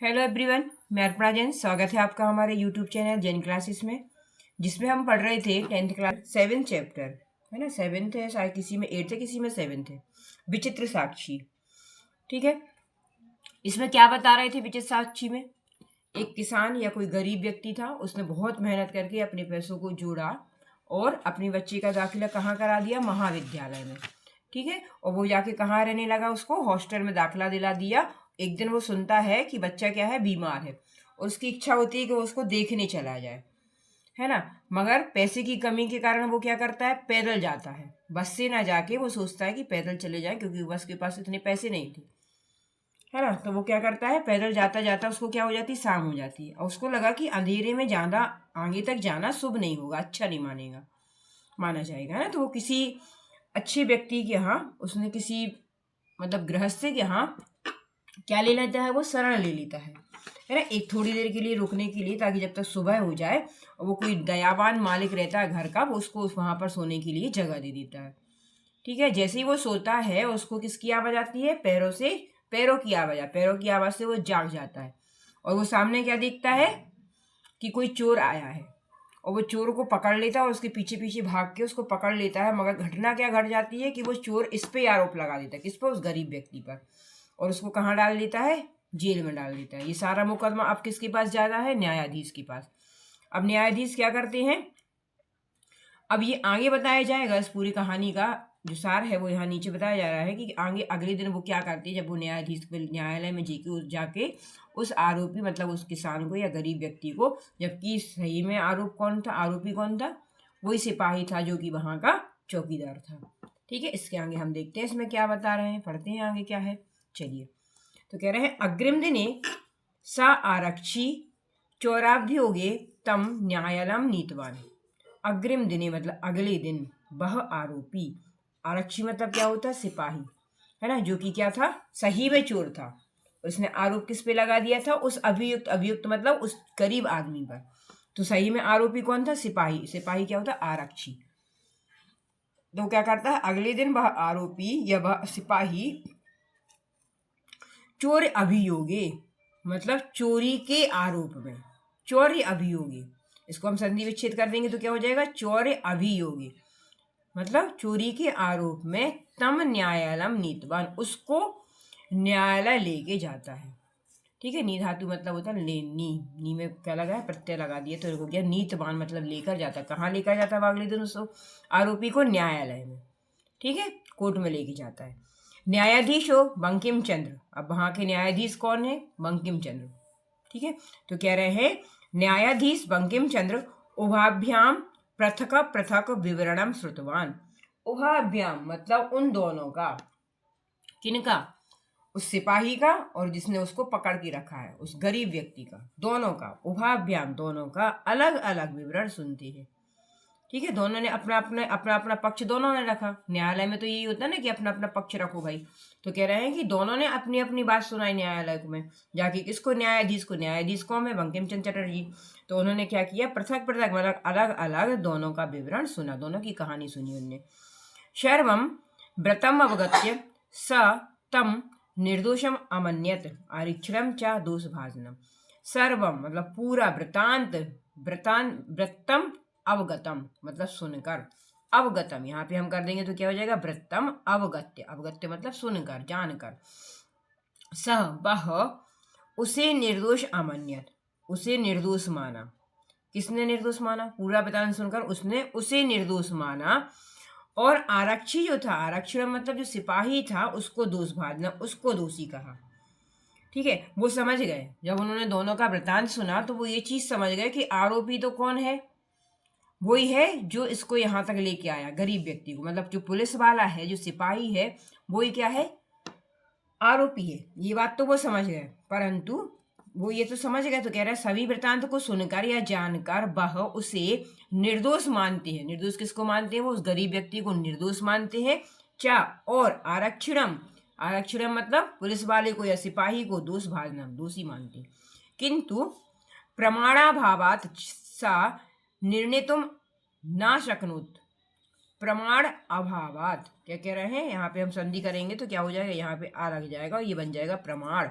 Hello everyone, मैं अर्पणा जैन। स्वागत है आपका हमारे यूट्यूब चैनल जैन क्लासेस में, जिसमें हम पढ़ रहे थे 10th क्लास 7th चैप्टर। है ना, 7th है शायद, किसी में 8th है, किसी में 7th है। विचित्र साक्षी। ठीक है, इसमें क्या बता रहे थे विचित्र साक्षी में? एक किसान या कोई गरीब व्यक्ति था, उसने बहुत मेहनत करके अपने पैसों को जोड़ा और अपनी बच्ची का दाखिला कहाँ करा दिया? महाविद्यालय में। ठीक है, और वो जाके कहाँ रहने लगा? उसको हॉस्टल में दाखिला दिला दिया। एक दिन वो सुनता है कि बच्चा क्या है, बीमार है, और उसकी इच्छा होती है कि वो उसको देखने चला जाए, है ना। मगर पैसे की कमी के कारण वो क्या करता है? पैदल जाता है। बस से ना जाके वो सोचता है कि पैदल चले जाए, क्योंकि बस के पास इतने पैसे नहीं थे, है ना। तो वो क्या करता है? पैदल जाता जाता उसको क्या हो जाती है? शाम हो जाती है, और उसको लगा कि अंधेरे में ज़्यादा आगे तक जाना शुभ नहीं होगा, अच्छा नहीं माना जाएगा, है ना। तो वो किसी अच्छे व्यक्ति के यहाँ, उसने किसी मतलब गृहस्थ के यहाँ क्या ले लेता है? वो शरण ले लेता है ना, एक थोड़ी देर के लिए रुकने के लिए, ताकि जब तक सुबह हो जाए, और वो कोई दयावान मालिक रहता है घर का, वो उसको वहां पर सोने के लिए जगह दे देता है। ठीक है, जैसे ही वो सोता है, उसको किसकी आवाज आती है? पैरों की आवाज। पैरों की आवाज से वो जाग जाता है, और वो सामने क्या देखता है? कि कोई चोर आया है, और वो चोर को पकड़ लेता है और उसके पीछे पीछे भाग के उसको पकड़ लेता है। मगर घटना क्या घट जाती है कि वो चोर इस पे आरोप लगा देता है। किस पर? उस गरीब व्यक्ति पर। और उसको कहाँ डाल देता है? जेल में डाल देता है। ये सारा मुकदमा अब किसके पास जाता है? न्यायाधीश के पास। अब न्यायाधीश क्या करते हैं? अब ये आगे बताया जाएगा, इस पूरी कहानी का जो सार है वो यहाँ नीचे बताया जा रहा है कि आगे अगले दिन वो क्या करती है। जब वो न्यायालय में जाके उस आरोपी, मतलब उस किसान को या गरीब व्यक्ति को, जबकि सही में आरोप कौन था? आरोपी कौन था? वही सिपाही था जो कि वहां का चौकीदार था। ठीक है, इसके आगे हम देखते हैं इसमें क्या बता रहे हैं, पढ़ते हैं आगे क्या है। चलिए, तो कह रहे हैं अग्रिम दिने सा आरक्षी चौराभ्योगे तम न्यायालयम नीतवान। अग्रिम दिने मतलब अगले दिन, वह आरोपी, आरक्षी मतलब क्या होता है? सिपाही, है ना, जो कि क्या था? सही में चोर था। उसने आरोप किस पे लगा दिया था? उस अभियुक्त। अभियुक्त मतलब उस गरीब आदमी पर। तो सही में आरोपी कौन था? सिपाही। सिपाही क्या होता है? आरक्षी। तो क्या करता है? अगले दिन वह आरोपी या वह सिपाही चोर अभियोगे, मतलब चोरी के आरोप में, चौर्य अभियोगी, इसको हम संधि विच्छेद कर देंगे तो क्या हो जाएगा? चौर्य अभियोगी, मतलब चोरी के आरोप में तम न्यायालयम नीतवान, उसको न्यायालय लेके जाता है। ठीक है, नी धातु मतलब होता है ले, नी में क्या लगा है? प्रत्यय लगा दिए, तो हो गया नीतवान, मतलब लेकर जाता। कहाँ लेकर जाता है अगले दिन उस आरोपी को? न्यायालय में। ठीक है, कोर्ट में लेके जाता है। न्यायाधीश हो बंकिम चंद्र। अब वहां के न्यायाधीश कौन है? बंकिम चंद्र। ठीक है, तो कह रहे हैं न्यायाधीश बंकिम चंद्र उभाभ्याम पृथक पृथक विवरणम श्रुतवान। उभाभ्याम मतलब उन दोनों का। किनका? उस सिपाही का और जिसने उसको पकड़ के रखा है, उस गरीब व्यक्ति का, दोनों का। उभाभ्याम दोनों का अलग अलग विवरण सुनती है। ठीक है, दोनों ने अपना अपना पक्ष दोनों ने रखा। न्यायालय में तो यही होता है ना कि अपना अपना पक्ष रखो भाई। तो कह रहे हैं कि दोनों ने अपनी अपनी बात सुनाई न्यायालय में जाके। किसको? न्यायाधीश को। न्यायाधीश कौन है? बंकिम चंद्र चटर्जी। तो उन्होंने क्या किया? पृथक पृथक मतलब अलग अलग दोनों का विवरण सुना, दोनों की कहानी सुनी उनने। शर्वम व्रतम अवगत्य स तम निर्दोषम अमन्यत आरिक्षरम च दोषभाजनम। सर्वम मतलब पूरा, वृतांत, वृत्तम अवगतम मतलब सुनकर, अवगतम यहाँ पे हम कर देंगे तो क्या हो जाएगा? वृत्तम अवगत्य। अवगत्य मतलब सुनकर, जानकर। सह वह उसे निर्दोष अमन्यत, उसे निर्दोष माना। किसने निर्दोष माना? पूरा वृतांत सुनकर उसने उसे निर्दोष माना। और आरक्षी जो था, आरक्षण मतलब जो सिपाही था, उसको दोष भाजना, उसको दोषी कहा। ठीक है, वो समझ गए। जब उन्होंने दोनों का वृतांत सुना तो वो ये चीज समझ गए कि आरोपी तो कौन है? वही है जो इसको यहाँ तक लेके आया, गरीब व्यक्ति को। मतलब जो पुलिस वाला है, जो सिपाही है, वही क्या है? आरोपी है। ये बात तो वो समझ गए, परंतु वो ये तो समझ गए, तो कह रहा है सभी वृतांत को सुनकर या जानकर वह उसे निर्दोष मानते हैं। निर्दोष किसको मानते हैं? वो उस गरीब व्यक्ति को निर्दोष मानते हैं। चा और आरक्षणम, आरक्षणम मतलब पुलिस वाले को या सिपाही को दोष भाजना, दोषी मानते हैं। किंतु प्रमाणाभावात सा निर्णय तुम ना शक्नोत। प्रमाण अभावात क्या कह रहे हैं? यहाँ पे हम संधि करेंगे तो क्या हो जाएगा? यहाँ पे आ लग जाएगा और ये बन जाएगा प्रमाण।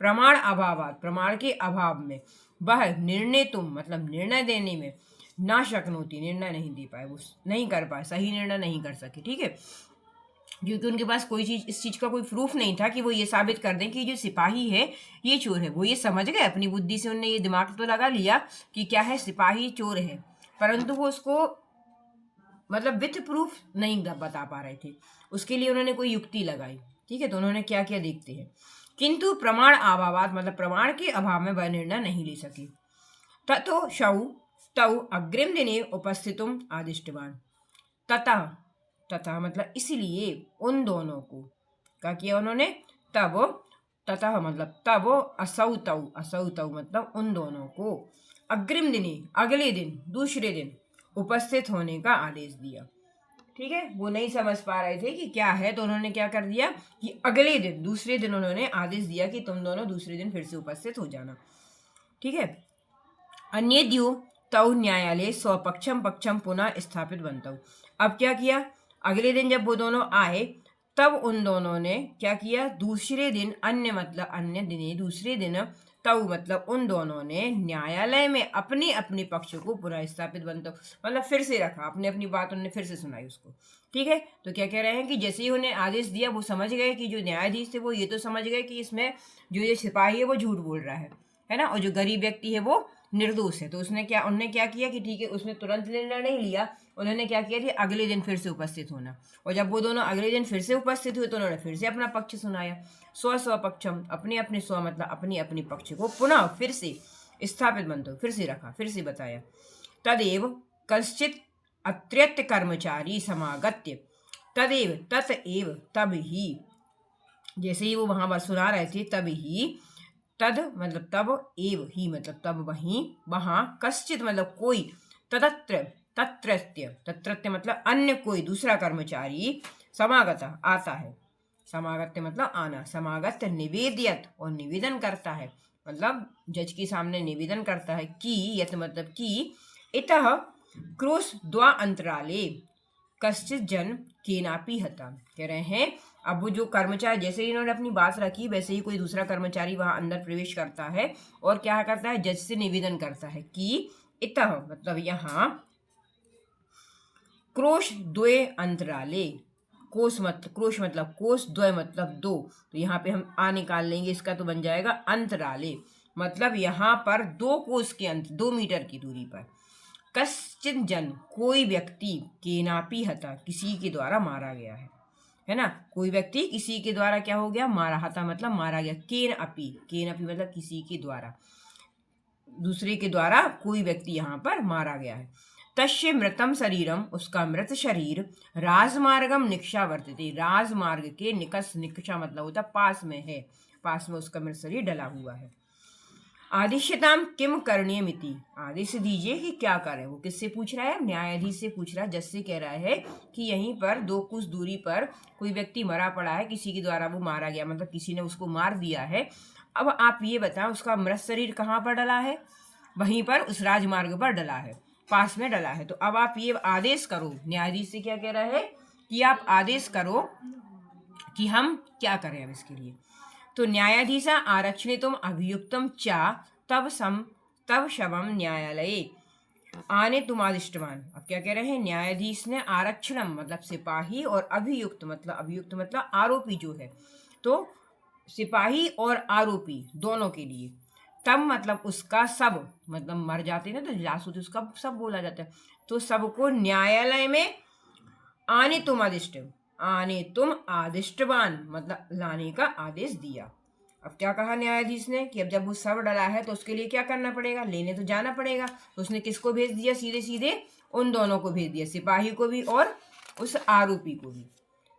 प्रमाण अभावात, प्रमाण के अभाव में, वह निर्णय तुम मतलब निर्णय देने में ना शक्नोती, निर्णय नहीं दे पाए, वो नहीं कर पाए, सही निर्णय नहीं कर सके। ठीक है, क्योंकि उनके पास कोई चीज, इस चीज का कोई प्रूफ नहीं था कि वो ये साबित कर दें कि जो सिपाही है ये चोर है। वो ये समझ गए अपनी बुद्धि से, उनने ये दिमाग तो लगा लिया कि क्या है, सिपाही चोर है, परंतु वो उसको मतलब विथ प्रूफ नहीं बता पा रहे थे। उसके लिए उन्होंने कोई युक्ति लगाई। ठीक है, तो उन्होंने क्या किया देखते हैं। किंतु प्रमाण अभावात मतलब प्रमाण के अभाव में वह निर्णय नहीं ले सके। ततो शौ तौ अग्रिम दिने उपस्थितुम आदिष्टवान। तथा, तथा मतलब इसलिए उन दोनों को क्या किया उन्होंने, तब, तथा मतलब तब, असौ तौ, असौ तौ मतलब उन दोनों को, अग्रिम दिने अगले दिन, दूसरे दिन उपस्थित होने का आदेश दिया। ठीक है, वो नहीं समझ पा रहे थे कि क्या है, तो उन्होंने क्या कर दिया कि अगले दिन, दूसरे दिन उन्होंने आदेश दिया कि तुम दोनों दूसरे दिन फिर से उपस्थित हो जाना। ठीक है, अन्यद्यु तौ न्यायालय स्वपक्षम पक्षम पुनः स्थापित बनता। अब क्या किया, अगले दिन जब वो दोनों आए तब उन दोनों ने क्या किया, दूसरे दिन, अन्य मतलब अन्य दिने, दूसरे दिन, तव मतलब उन दोनों ने न्यायालय में अपने अपने पक्ष को पुनः स्थापित बनता मतलब फिर से रखा, अपनी अपनी बात उन्होंने फिर से सुनाई उसको। ठीक है, तो क्या कह रहे हैं कि जैसे ही उन्हें आदेश दिया वो समझ गए कि जो न्यायाधीश थे वो ये तो समझ गए कि इसमें जो ये सिपाही है वो झूठ बोल रहा है ना, और जो गरीब व्यक्ति है वो निर्दोष है। तो उसने क्या, उन्होंने क्या किया कि ठीक है, उसने तुरंत निर्णय नहीं लिया, उन्होंने क्या किया कि अगले दिन फिर से उपस्थित होना। और जब वो दोनों अगले दिन फिर से उपस्थित हुए तो उन्होंने फिर से अपना पक्ष सुनाया। स्व पक्षम अपने अपने स्व मतलब अपनी अपनी पक्ष को पुनः फिर से स्थापित बनते, फिर से रखा, फिर से बताया। तदेव कश्चित अत्यत्य कर्मचारी समागत्य, तदेव ततएव तब ही, जैसे ही वो वहां बस सुना रहे थे तब ही, तद मतलब तब, एव ही मतलब तब, वहीं, वहां, कश्चित मतलब कोई, तदत्र तत्रत्य, तत्रत्य मतलब अन्य कोई दूसरा कर्मचारी, समागत आता है, समागत्य मतलब आना, समागत निवेदियत और निवेदन करता है, मतलब जज के सामने निवेदन करता है कि, यत मतलब कि, इतः क्रोश द्वा अंतराले कश्चित जन केनापि हता। कह रहे हैं अब वो जो कर्मचारी, जैसे ही इन्होंने अपनी बात रखी वैसे ही कोई दूसरा कर्मचारी वहां अंदर प्रवेश करता है और क्या करता है, जज से निवेदन करता है कि इतः मतलब यहाँ, क्रोश द्वे अंतराले, कोश मतलब क्रोश मतलब कोश, द्वय मतलब दो, तो यहाँ पे हम आ निकाल लेंगे इसका, तो बन जाएगा अंतराले, मतलब यहाँ पर 2 कोश के अंत, 2 मीटर की दूरी पर, कश्चित जन कोई व्यक्ति, केनापि हता किसी के द्वारा मारा गया है ना, कोई व्यक्ति किसी के द्वारा क्या हो गया, मारा, हता मतलब मारा गया, केन अपि, केन अपि मतलब किसी के द्वारा, दूसरे के द्वारा कोई व्यक्ति यहाँ पर मारा गया है। तस्य मृतम शरीरम उसका मृत शरीर, राजमार्गम निक्षा वर्तते, राजमार्ग के निकस, निक्षा मतलब होता पास में है, पास में उसका मृत शरीर डला हुआ है। आदिश्यताम किम करणीयमिति, आदेश दीजिए कि क्या करें। वो किससे पूछ रहा है, न्यायाधीश से पूछ रहा है, जज से कह रहा है कि यहीं पर 2 कुछ दूरी पर कोई व्यक्ति मरा पड़ा है, किसी के द्वारा वो मारा गया, मतलब किसी ने उसको मार दिया है। अब आप ये बताएं उसका मृत शरीर कहाँ पर डला है, वहीं पर उस राजमार्ग पर डला है, पास में डला है। तो अब आप ये आदेश करो, न्यायाधीश से क्या कह रहा है कि आप आदेश करो कि हम क्या करें अब इसके लिए। तो न्यायाधीशा आरक्षणितुम अभियुक्तम चा तब शवम न्यायालये आने तुम आदिष्टवान। अब क्या कह रहे हैं, न्यायाधीश ने आरक्षणम मतलब सिपाही और अभियुक्त मतलब आरोपी जो है, तो सिपाही और आरोपी दोनों के लिए, तब मतलब उसका सब मतलब मर जाते ना तो जासूस उसका सब बोला जाता है, तो सबको न्यायालय में आने तुम आदिष्टवान मतलब लाने का आदेश दिया। अब क्या कहा न्यायाधीश ने कि अब जब वो शव डला है तो उसके लिए क्या करना पड़ेगा, लेने तो जाना पड़ेगा। तो उसने किसको भेज दिया, सीधे सीधे उन दोनों को भेज दिया, सिपाही को भी और उस आरोपी को भी।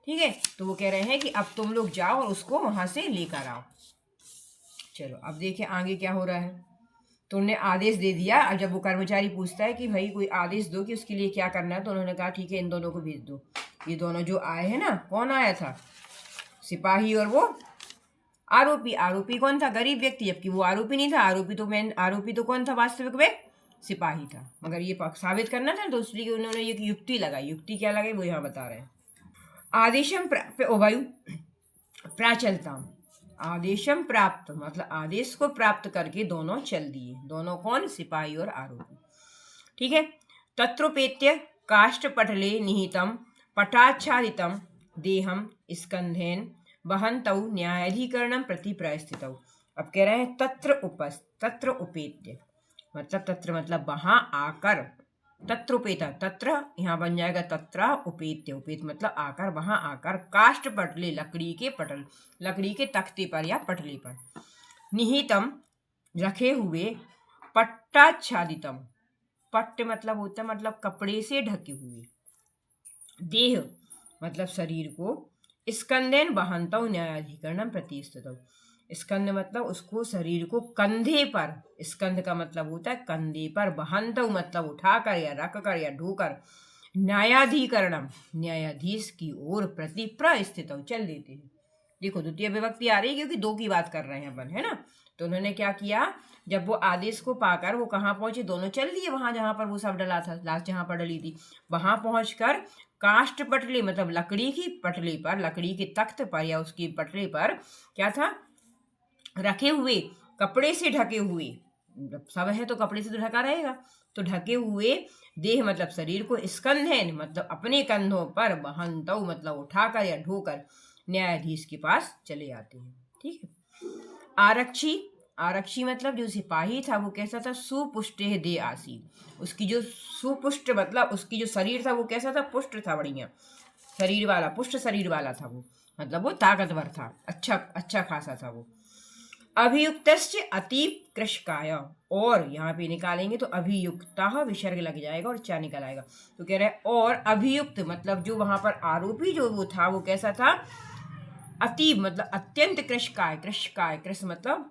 ठीक है, तो वो कह रहे हैं कि अब तुम लोग जाओ और उसको वहां से लेकर आओ। चलो अब देखिए आगे क्या हो रहा है। तो उन्होंने आदेश दे दिया। अब जब वो कर्मचारी पूछता है कि भाई कोई आदेश दो कि उसके लिए क्या करना है, तो उन्होंने कहा ठीक है इन दोनों को भेज दो। ये दोनों जो आए हैं ना, कौन आया था, सिपाही और वो आरोपी। आरोपी कौन था, गरीब व्यक्ति, जबकि वो आरोपी नहीं था। आरोपी तो कौन था वास्तविक में, सिपाही था। मगर ये साबित करना था तो इसलिए उन्होंने एक युक्ति लगाई। युक्ति क्या लगाई वो यहाँ बता रहे हैं। आदेशम वायु प्राचलताम, आदेशम प्राप्त मतलब आदेश को प्राप्त करके दोनों चल दिए। दोनों कौन? सिपाही और आरोपी। ठीक है। तत्रोपेत्य काष्ठपटले निहितम पटाच्छादितम देहम स्कंधेन वहन्तौ न्यायाधिकरणम प्रति प्रस्थितौ। अब कह रहे हैं तत्र उपेत्य मतलब तत्र मतलब वहां आकर, तत्रोपेता तत्र यहाँ बन जाएगा तत्र उपेत्य, उपेत मतलब आकर, वहां आकर, काष्ठ पटले लकड़ी के पटल, लकड़ी के तख्ते पर या पटले पर, निहितम रखे हुए, पट्टाच्छादितम पट्ट मतलब होता मतलब कपड़े से ढके हुए, देह मतलब शरीर को, स्कंदेन वहन्तौ न्यायाधिकरणम प्रतिष्ठितौ, स्कंद मतलब उसको शरीर को कंधे पर, स्कंद का मतलब होता है कंधे पर, वहन्तौ मतलब उठाकर या रखकर या ढोकर, न्यायाधिकरणम न्यायाधीश की ओर प्रति प्रस्थित चल देते हैं। देखो द्वितीय विभक्ति आ रही है क्योंकि दो की बात कर रहे हैं अपन, है ना। तो उन्होंने क्या किया, जब वो आदेश को पाकर वो कहाँ पहुंचे, दोनों चल दिए वहां जहां पर वो सब डला था, लास्ट जहां पर डली थी, वहां पहुंचकर काष्ठ पटले मतलब लकड़ी की पटले पर, लकड़ी के तख्त पर या उसकी पटले पर क्या था, रखे हुए, कपड़े से ढके हुए, सब है तो कपड़े से तो ढका रहेगा, तो ढके हुए देह मतलब शरीर को, स्कंधेन मतलब अपने कंधों पर, वहन्तौ मतलब उठाकर या ढोकर न्यायाधीश के पास चले आते हैं। ठीक है। आरक्षी, आरक्षी मतलब जो सिपाही था वो कैसा था, सुपुष्टे दे आसी, उसकी जो सुपुष्ट मतलब उसकी जो शरीर था वो कैसा था, पुष्ट था, बढ़िया शरीर वाला, पुष्ट शरीर वाला था वो, मतलब वो ताकतवर था, अच्छा खासा था वो। अभियुक्तस्य अतीव कृशकाय, और यहाँ पे निकालेंगे तो अभियुक्ता विसर्ग लग जाएगा और चा निकल आएगा, तो कह रहे हैं और अभियुक्त मतलब जो वहां पर आरोपी जो वो था वो कैसा था, अतीब मतलब अत्यंत कृशकाय, कृशकाय कृश मतलब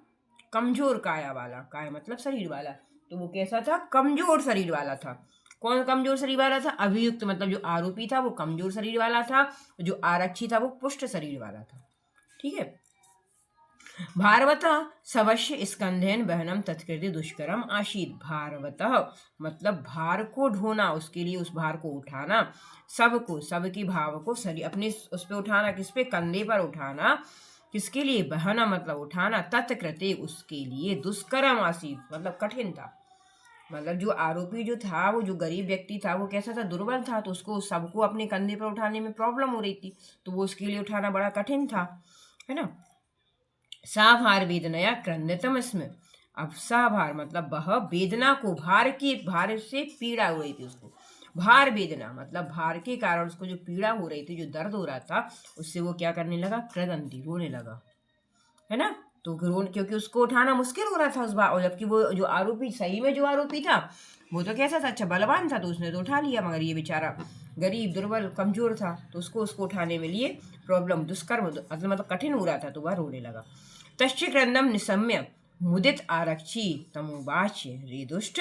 कमजोर काया वाला, काय मतलब शरीर वाला, तो वो कैसा था, कमजोर शरीर वाला था। कौन कमजोर शरीर वाला था, अभियुक्त मतलब जो आरोपी था वो कमजोर शरीर वाला था, जो आरक्षी था वो पुष्ट शरीर वाला था। ठीक है। भारवतः सवश्य स्कंधेन बहनम तत्कृति दुष्करम आशीत, भारवतः मतलब भार को ढोना, उसके लिए उस भार को उठाना, सबको सबकी भाव को शरीर अपने उस पे उठाना, किस पे, कंधे पर उठाना, किसके लिए, बहना मतलब उठाना, तत्कृति उसके लिए, दुष्करम आशीत मतलब कठिन था, मतलब जो आरोपी जो था वो जो गरीब व्यक्ति था वो कैसा था, दुर्बल था, तो उसको सबको अपने कंधे पर उठाने में प्रॉब्लम हो रही थी, तो वो उसके लिए उठाना बड़ा कठिन था, है ना। साभार वेदनया क्रंदतम इसमें, अब साभार मतलब वह वेदना को, भार से पीड़ा हो रही थी उसको, भार वेदना मतलब भार के कारण उसको जो पीड़ा हो रही थी, जो दर्द हो रहा था, उससे वो क्या करने लगा, क्रदंती रोने लगा, है ना। तो क्योंकि उसको उठाना मुश्किल हो रहा था उस बार, और जबकि वो जो आरोपी, सही में जो आरोपी था वो तो कैसा था, अच्छा बलवान था, तो उसने तो उठा लिया, मगर ये बेचारा गरीब दुर्बल कमजोर था, तो उसको उठाने में लिए प्रॉब्लम, दुष्कर्म मतलब कठिन हो रहा था, तो वह रोने लगा। तस्य क्रंदम निशम्य मुदित आरक्षी तमुवाच्य रे दुष्ट,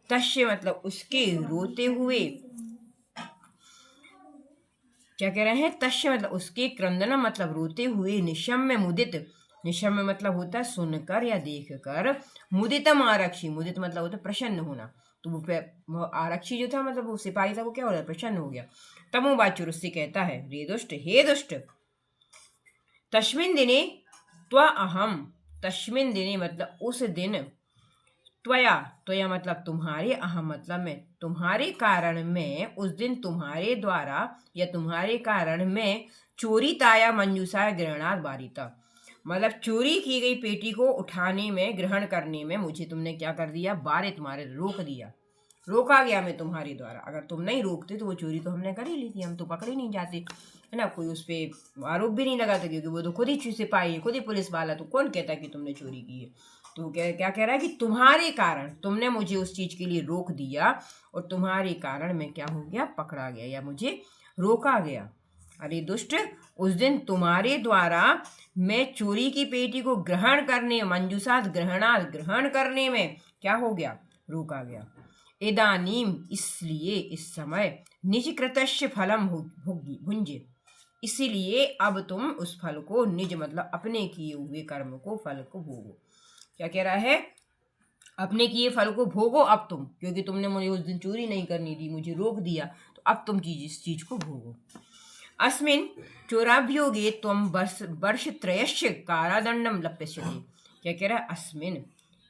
तस्य मतलब उसके रोते हुए, क्या कह रहे हैं, तस्य मतलब उसके, क्रंदनम मतलब रोते हुए, निशम्य मुदित, निशम्य मतलब होता है सुनकर या देखकर, मुदितम आरक्षी, मुदित मतलब होता है प्रसन्न होना, तो वो आरक्षी जो था मतलब वो सिपाही था वो क्या हो रहा है, प्रसन्न हो गया। तमुवाच्य उससे कहता है, रे दुष्ट हे दुष्ट, तस्मिन् दिने त्वा अहम, तस्मिन् दिने मतलब उस दिन, त्वया, त्वया मतलब तुम्हारे, अहम मतलब मैं, तुम्हारे कारण में, उस दिन तुम्हारे द्वारा या तुम्हारे कारण में, चोरी ताया मंजूषा ग्रहणात बारिता, मतलब चोरी की गई पेटी को उठाने में, ग्रहण करने में मुझे तुमने क्या कर दिया, बारित मारे रोक दिया, रोका गया मैं तुम्हारे द्वारा, अगर तुम नहीं रोकते तो वो चोरी तो हमने कर ही ली थी, हम तो पकड़े नहीं जाते, है ना, कोई उस पर आरोप भी नहीं लगाता, क्योंकि वो तो खुद ही सिपाही है, खुद ही पुलिस वाला, तो कौन कहता कि तुमने चोरी की है। तो क्या कह रहा है कि तुम्हारे कारण, तुमने मुझे उस चीज के लिए रोक दिया, और तुम्हारे कारण मैं क्या हो गया, पकड़ा गया या मुझे रोका गया। अरे दुष्ट, उस दिन तुम्हारे द्वारा मैं चोरी की पेटी को ग्रहण करने, मंजूषात ग्रहणात ग्रहण करने में क्या हो गया, रोका गया। इदानीम इसलिए, इस समय, निज कृतस्य फलम भुंजे, इसीलिए अब तुम उस फल को, निज मतलब अपने किए हुए कर्म को, फल को भोगो। क्या कह रहा है, अपने किए फल को भोगो अब तुम, क्योंकि तुमने मुझे उस दिन चोरी नहीं करनी दी, मुझे रोक दिया, तो अब तुम इस चीज को भोगो। अस्मिन् चोराभियोगे त्वं वर्षत्रयस्य कारादंडम लप्स्यते। क्या कह रहा है? अस्मिन,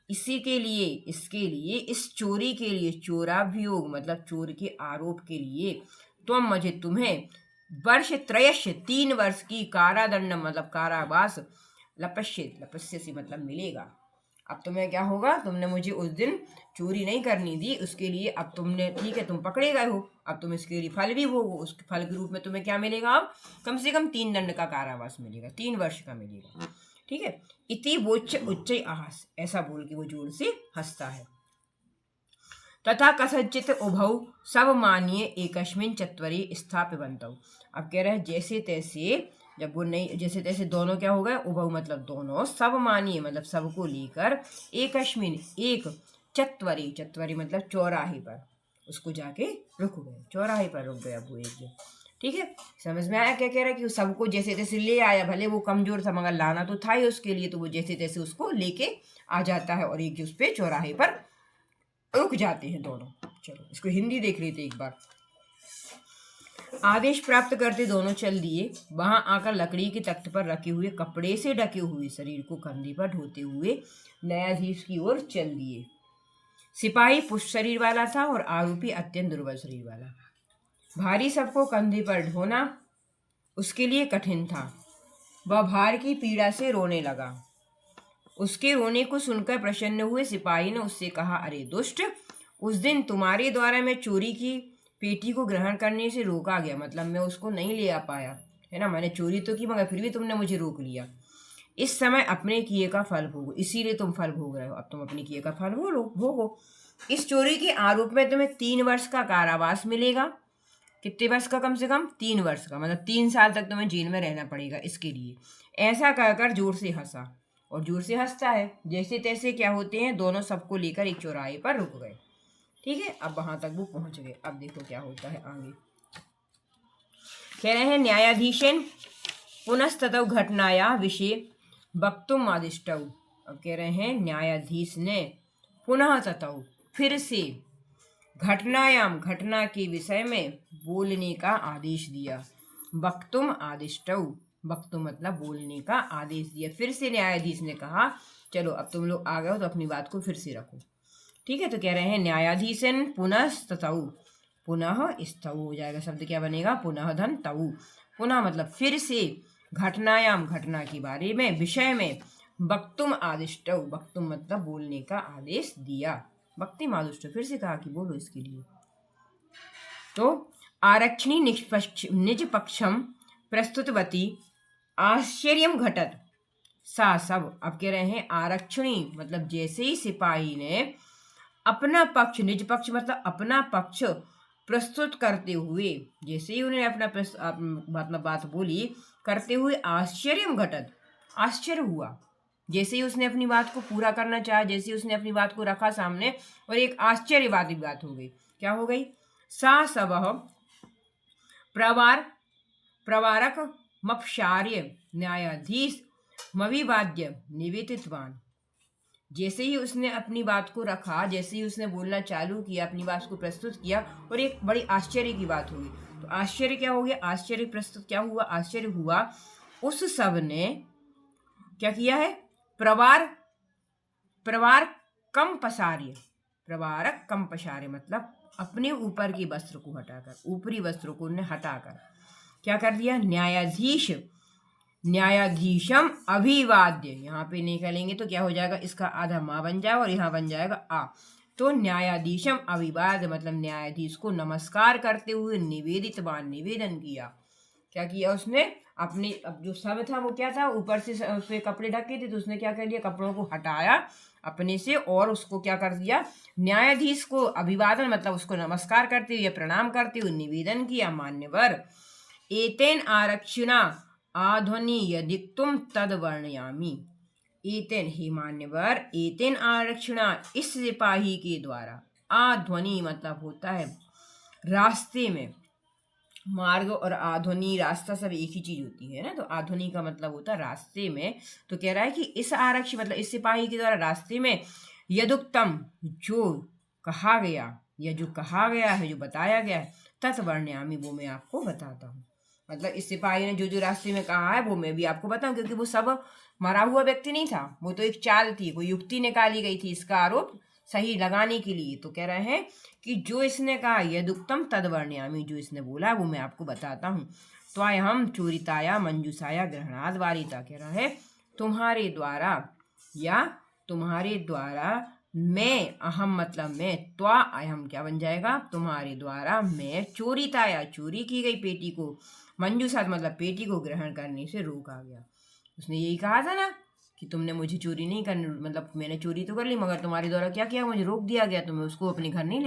इसी के लिए, इसके लिए, इस चोरी के लिए, चोराभियोग मतलब चोर के आरोप के लिए, त्वं मुझे तुम्हें, वर्ष त्रयस्य 3 वर्ष की, कारादंडम मतलब कारावास, लपस्यसी मतलब मिलेगा। अब तुम्हें क्या होगा? तुमने मुझे उस दिन चोरी नहीं करनी दी, उसके लिए अब तुमने, ठीक है, तुम पकड़े गए हो, अब तुम इसके लिए फल भी भोगो। उस फल के रूप में तुम्हें क्या मिलेगा? अब कम से कम 3 दंड का कारावास मिलेगा, 3 वर्ष का मिलेगा। ठीक है। इति वोच्च उच्च आहस, ऐसा बोल के वो जोर से हंसता है। तथा कथंचित उभौ सब मानिए एकस्मिन चत्वरे स्थाप्यवन्तौ। अब कह रहे हैं जैसे तैसे, जब वो नहीं, जैसे तैसे दोनों क्या हो गए? उभौ मतलब दोनों, सब मानिए मतलब सबको लेकर, एकस्मिन एक, चत्वरे, चत्वरे मतलब चौराहे पर, उसको जाके रुक गए, चौराहे पर रुक गया वो एक दिन। ठीक है, समझ में आया क्या कह रहा है? कि सबको जैसे तैसे ले आया, भले वो कमजोर था मगर लाना तो था ही उसके लिए, तो वो जैसे तैसे उसको लेके आ जाता है और एक उस पे चौराहे पर रुक जाते हैं दोनों। चलो इसको हिंदी देख लेते एक बार। आदेश प्राप्त करते दोनों चल दिए। वहां आकर लकड़ी के तख्त पर रखे हुए कपड़े से ढके हुए शरीर को कंधे पर ढोते हुए न्यायाधीश की ओर चल दिए। सिपाही पुष्ट शरीर वाला था और आरोपी अत्यंत दुर्बल शरीर वाला। भारी सबको कंधे पर ढोना उसके लिए कठिन था। वह भार की पीड़ा से रोने लगा। उसके रोने को सुनकर प्रसन्न हुए सिपाही ने उससे कहा, अरे दुष्ट, उस दिन तुम्हारे द्वारा मैं चोरी की पेटी को ग्रहण करने से रोका गया, मतलब मैं उसको नहीं ले आ पाया, है ना, मैंने चोरी तो की मगर फिर भी तुमने मुझे रोक लिया। इस समय अपने किए का फल भोगो, इसीलिए तुम फल भोग रहे हो, अब तुम अपने किए का फल भोगो। इस चोरी के आरोप में तुम्हें 3 वर्ष का कारावास मिलेगा। कितने वर्ष का? कम से कम 3 वर्ष का, मतलब 3 साल तक तुम्हें जेल में रहना पड़ेगा इसके लिए। ऐसा कहकर जोर से हंसा, और जोर से हंसता है। जैसे तैसे क्या होते हैं, दोनों सबको लेकर एक चौराहे पर रुक गए। ठीक है, अब वहां तक वो पहुंच गए। अब देखो क्या होता है आगे। कह रहे हैं न्यायाधीशेन पुनस्ततौ घटनाया विषय वक्तुम आदिष्टौ। अब कह रहे हैं न्यायाधीश ने पुनः ततौ फिर से घटनायाम घटना के विषय में बोलने का आदेश दिया। वक्तुम आदिष्टौ, वक्तुम मतलब बोलने का आदेश दिया। फिर से न्यायाधीश ने कहा, चलो अब तुम लोग आ गए हो तो अपनी बात को फिर से रखो। ठीक है, तो कह रहे हैं न्यायाधीशन पुनः स्तौ, पुनः स्तौ हो जाएगा, शब्द क्या बनेगा? पुनः धन तौ। पुनः मतलब फिर से, घटनायाम घटना के बारे में, विषय में, वक्तुम आदिष्टौ, वक्तुम मतलब बोलने का आदेश दिया। वक्तिम आदिष्टौ फिर से कहा कि बोलो इसके लिए। तो आरक्षणी निज पक्षम प्रस्तुतवती आश्चर्यम घटत सा सब। अब कह रहे हैं आरक्षणी मतलब जैसे ही सिपाही ने अपना पक्ष, निज पक्ष मतलब अपना पक्ष प्रस्तुत करते हुए, जैसे ही उन्हें अपना बात बोली करते हुए, आश्चर्यम घटत, आश्चर्य हुआ। जैसे ही उसने अपनी बात को पूरा करना चाहा, जैसे ही उसने अपनी बात को रखा सामने, और एक आश्चर्यवादी बात हो गई। क्या हो गई? सा सब प्रवारक मपशार्य न्यायाधीश मविवाद्य निवेदितवान। जैसे ही उसने अपनी बात को रखा, जैसे ही उसने बोलना चालू किया, अपनी बात को प्रस्तुत किया, और एक बड़ी आश्चर्य की बात हुई। तो आश्चर्य क्या हो गया? आश्चर्य प्रस्तुत क्या हुआ? आश्चर्य हुआ। उस सब ने क्या किया है? प्रवार कम पसार्य, प्रवारक कम पसार्य मतलब अपने ऊपर के वस्त्र को हटाकर, ऊपरी वस्त्रों को उन्हें हटाकर क्या कर दिया? न्यायाधीशम अभिवाद्य, यहाँ पे निकलेंगे तो क्या हो जाएगा? इसका आधा माँ बन जाएगा और यहाँ बन जाएगा आ। तो न्यायाधीशम अभिवाद्य मतलब न्यायाधीश को नमस्कार करते हुए निवेदितवान, निवेदन किया। क्या किया उसने? अपने, अब जो सब था वो क्या था, ऊपर से उसके कपड़े ढके थे, तो उसने क्या कर लिया? कपड़ों को हटाया अपने से, और उसको क्या कर दिया? न्यायाधीश को अभिवादन मतलब उसको नमस्कार करते हुए, प्रणाम करते हुए निवेदन किया, मान्यवर एतेन आरक्षिणा आध्वनि यदि तुम तद वर्णयामी। एतेन ही मान्यवर, एतेन आरक्षिणा इस सिपाही के द्वारा, आध्वनि मतलब होता है रास्ते में, मार्ग और आध्वनि रास्ता सब एक ही चीज होती है ना, तो आध्वनि का मतलब होता है रास्ते में। तो कह रहा है कि इस आरक्षी मतलब इस सिपाही के द्वारा रास्ते में यदुक्तम जो कहा गया, या जो कहा गया है, जो बताया गया है, तत्वर्णयामी वो मैं आपको बताता हूँ। मतलब इस सिपाही ने जो जो रास्ते में कहा है वो मैं भी आपको बताऊं, क्योंकि वो सब मरा हुआ व्यक्ति नहीं था, वो तो एक चाल थी, कोई युक्ति निकाली गई थी इसका आरोप सही लगाने के लिए। तो कह रहे हैं कि जो इसने कहा यदुक्तम तद्वर्णयामि, जो इसने बोला वो मैं आपको बताता हूँ। तो आए हम चोरिताया मंजूसाया ग्रहणाद वारिता, कह रहा है तुम्हारे द्वारा या तुम्हारे द्वारा मैं, अहम मतलब मैं, त्वा अहम क्या बन जाएगा, तुम्हारे द्वारा मैं चोरिताया चोरी की गई पेटी को, मंजूसात मतलब पेटी को ग्रहण करने से रोका गया। उसने यही कहा था ना कि तुमने मुझे चोरी नहीं करनी, मतलब मैंने चोरी तो कर ली मगर तुम्हारे द्वारा क्या किया, मुझे रोक दिया गया, तो मैं उसको अपने घर नहीं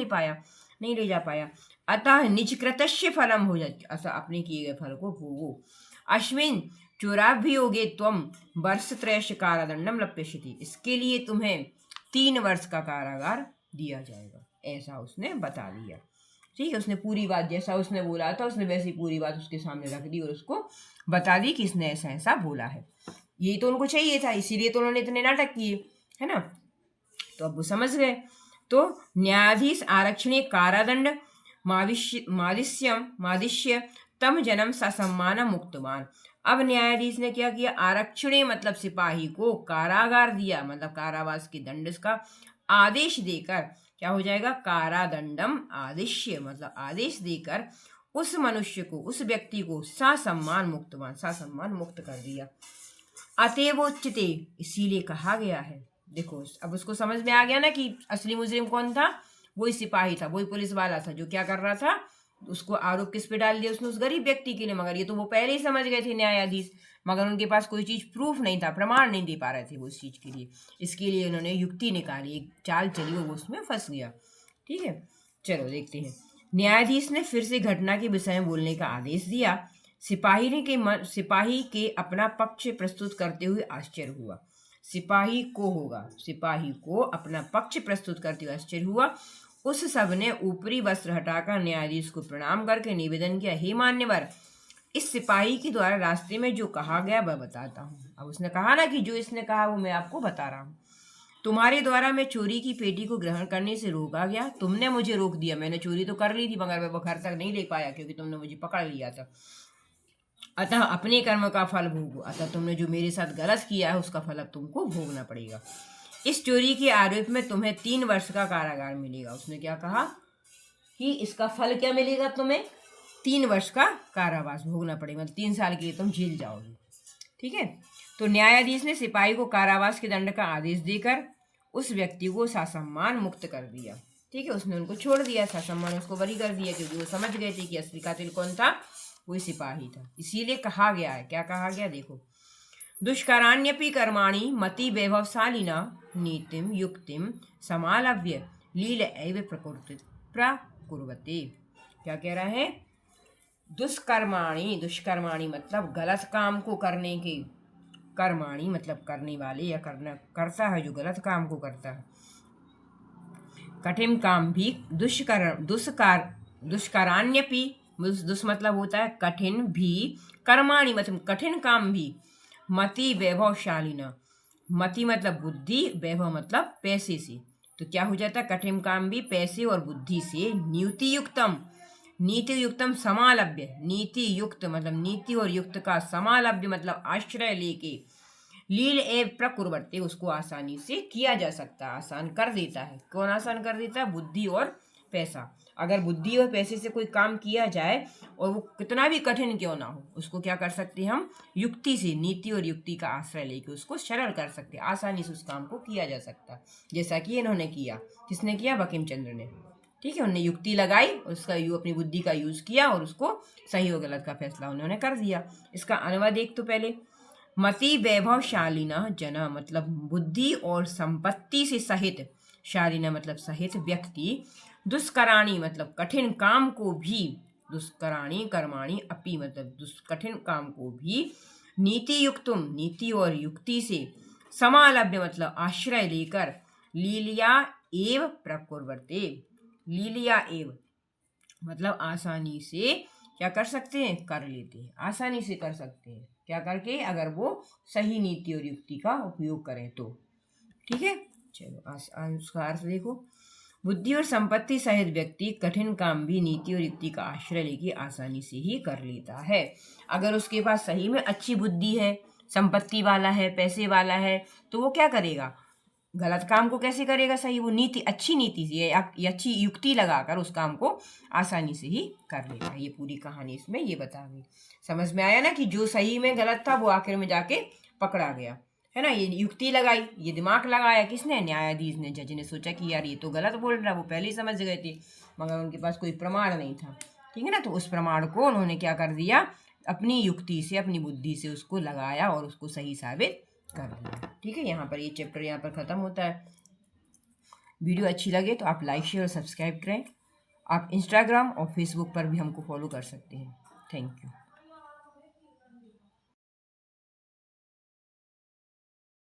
ले जा पाया। अतः निजकृतस्य फलम हो जाए, ऐसा अपने किए गए फल को भोगो। अश्विन चोराभियोगे त्वम वर्षत्रयस्य कारादंडम लप्यष्यति, इसके लिए तुम्हें 3 वर्ष का कारागार दिया जाएगा, ऐसा उसने बता दिया। ठीक है, उसने पूरी बात जैसा उसने बोला था उसने वैसी पूरी बात उसके सामने रख दी और उसको बता दी कि इसने ऐसा ऐसा बोला है। यही तो उनको चाहिए था, इसीलिए तो उन्होंने इतने नाटक किए, है ना। तो अब वो समझ गए। तो न्यायाधीश आरक्षणे कारादंड मादिश्य तम जन्म ससम्मान मुक्तवान। अब न्यायाधीश ने क्या किया, आरक्षणे मतलब सिपाही को कारागार दिया, मतलब कारावास के दंड का आदेश देकर क्या हो जाएगा, कारादंडम आदेश्य मतलब आदेश देकर उस मनुष्य को, उस व्यक्ति को ससम्मान मुक्त कर दिया। अतएवोच्यते, इसीलिए कहा गया है। देखो अब उसको समझ में आ गया ना कि असली मुजरिम कौन था, वही सिपाही था, वही पुलिस वाला था जो क्या कर रहा था, उसको आरोप किस पे डाल दिया उसने, उस गरीब व्यक्ति के लिए। मगर ये तो वो पहले ही समझ गए थे न्यायाधीश, मगर उनके पास कोई चीज प्रूफ नहीं था, प्रमाण नहीं दे पा रहे थे वो उस चीज के लिए, इसके लिए उन्होंने युक्ति निकाली, एक चाल चली, वो उसमें फंस गया। ठीक है, चलो देखते हैं। न्यायाधीश ने फिर से घटना के विषय में बोलने का आदेश दिया। सिपाही के अपना पक्ष प्रस्तुत करते हुए आश्चर्य हुआ। सिपाही को अपना पक्ष प्रस्तुत करते हुए आश्चर्य हुआ। उस सब ने ऊपरी वस्त्र हटाकर न्यायाधीश को प्रणाम करके निवेदन किया, हे मान्यवर, इस सिपाही के द्वारा रास्ते में जो कहा गया वह बताता हूँ। अब उसने कहा ना कि जो इसने कहा वो मैं आपको बता रहा हूँ। तुम्हारे द्वारा मैं चोरी की पेटी को ग्रहण करने से रोका गया, तुमने मुझे रोक दिया, मैंने चोरी तो कर ली थी मगर मैं वो घर तक नहीं ले पाया क्योंकि तुमने मुझे पकड़ लिया था। अतः अपने कर्म का फल भोगो, अतः तुमने जो मेरे साथ गलत किया है उसका फल अब तुमको भोगना पड़ेगा। इस चोरी के आरोप में तुम्हें 3 वर्ष का कारागार मिलेगा। उसने क्या कहा कि इसका फल क्या मिलेगा, तुम्हें 3 वर्ष का कारावास भोगना पड़ेगा, 3 साल के लिए तुम जेल जाओगे। ठीक है, तो न्यायाधीश ने सिपाही को कारावास के दंड का आदेश देकर उस व्यक्ति को ससम्मान मुक्त कर दिया। ठीक है, उसने उनको छोड़ दिया, ससम्मान उसको बरी कर दिया, क्योंकि वो समझ गए थे कि असली कातिल कौन था, वही सिपाही था। इसीलिए कहा गया है, क्या कहा गया देखो, दुष्कराण्यपि कर्माणि मति वैभवशालिना नीतिम युक्तिम समालभ्य लील एव प्रकुर्वते। क्या कह रहा है, दुष्कर्माणि मतलब गलत काम को करने के, कर्माणि मतलब करने वाले या करता है जो गलत काम को करता है, कठिन काम भी, दुष्कराण्यपि दुष् मतलब होता है कठिन भी, कर्माणि मतलब कठिन काम भी, मति वैभवशालिना, मति मतलब बुद्धि, वैभव मतलब पैसे से, तो क्या हो जाता है, कठिन काम भी पैसे और बुद्धि से, नीति युक्तम समालभ्य, नीति युक्त मतलब नीति और युक्त का, समालभ्य मतलब आश्रय लेके, लील एव प्रकुर्वते उसको आसानी से किया जा सकता है, आसान कर देता है। कौन आसान कर देता है, बुद्धि और पैसा। अगर बुद्धि और पैसे से कोई काम किया जाए और वो कितना भी कठिन क्यों ना हो, उसको क्या कर सकते हैं हम, युक्ति से, नीति और युक्ति का आश्रय लेके उसको सरल कर सकते हैं, आसानी से उस काम को किया जा सकता है, जैसा कि इन्होंने किया। किसने किया, बंकिम चंद्र ने। ठीक है, उन्होंने युक्ति लगाई, उसका अपनी बुद्धि का यूज किया और उसको सही और गलत का फैसला उन्होंने कर दिया। इसका अनुवाद देख तो पहले, मति वैभवशालिना जना मतलब बुद्धि और संपत्ति से सहित, शालिना मतलब सहित व्यक्ति, दुष्कराणी मतलब कठिन काम को भी, दुष्कराणी कर्माणी अपि मतलब कठिन काम को भी, नीति युक्तुम नीति और युक्ति से, समालभ्य मतलब आश्रय लेकर, लीलिया एव प्रकुर्वते, लीलिया एव मतलब आसानी से क्या कर सकते हैं, कर लेते हैं, आसानी से कर सकते हैं, क्या करके, अगर वो सही नीति और युक्ति का उपयोग करें तो। ठीक है, चलो उसका अर्थ देखो, बुद्धि और संपत्ति सहित व्यक्ति कठिन काम भी नीति और युक्ति का आश्रय लेके आसानी से ही कर लेता है। अगर उसके पास सही में अच्छी बुद्धि है, संपत्ति वाला है, पैसे वाला है, तो वो क्या करेगा, गलत काम को कैसे करेगा सही, वो नीति, अच्छी नीति से या अच्छी युक्ति लगाकर उस काम को आसानी से ही कर लेगा। ये पूरी कहानी इसमें ये बता गई। समझ में आया ना कि जो सही में गलत था वो आखिर में जाके पकड़ा गया, है ना। ये युक्ति लगाई, ये दिमाग लगाया किसने, न्यायाधीश ने, जज ने सोचा कि यार ये तो गलत बोल रहा है, वो पहले ही समझ गए थे मगर उनके पास कोई प्रमाण नहीं था, ठीक है ना। तो उस प्रमाण को उन्होंने क्या कर दिया, अपनी युक्ति से, अपनी बुद्धि से उसको लगाया और उसको सही साबित कर दिया, ठीक है। यहाँ पर ये चैप्टर यहाँ पर ख़त्म होता है। वीडियो अच्छी लगे तो आप लाइक, शेयर और सब्सक्राइब करें। आप इंस्टाग्राम और फेसबुक पर भी हमको फॉलो कर सकते हैं। Thank you.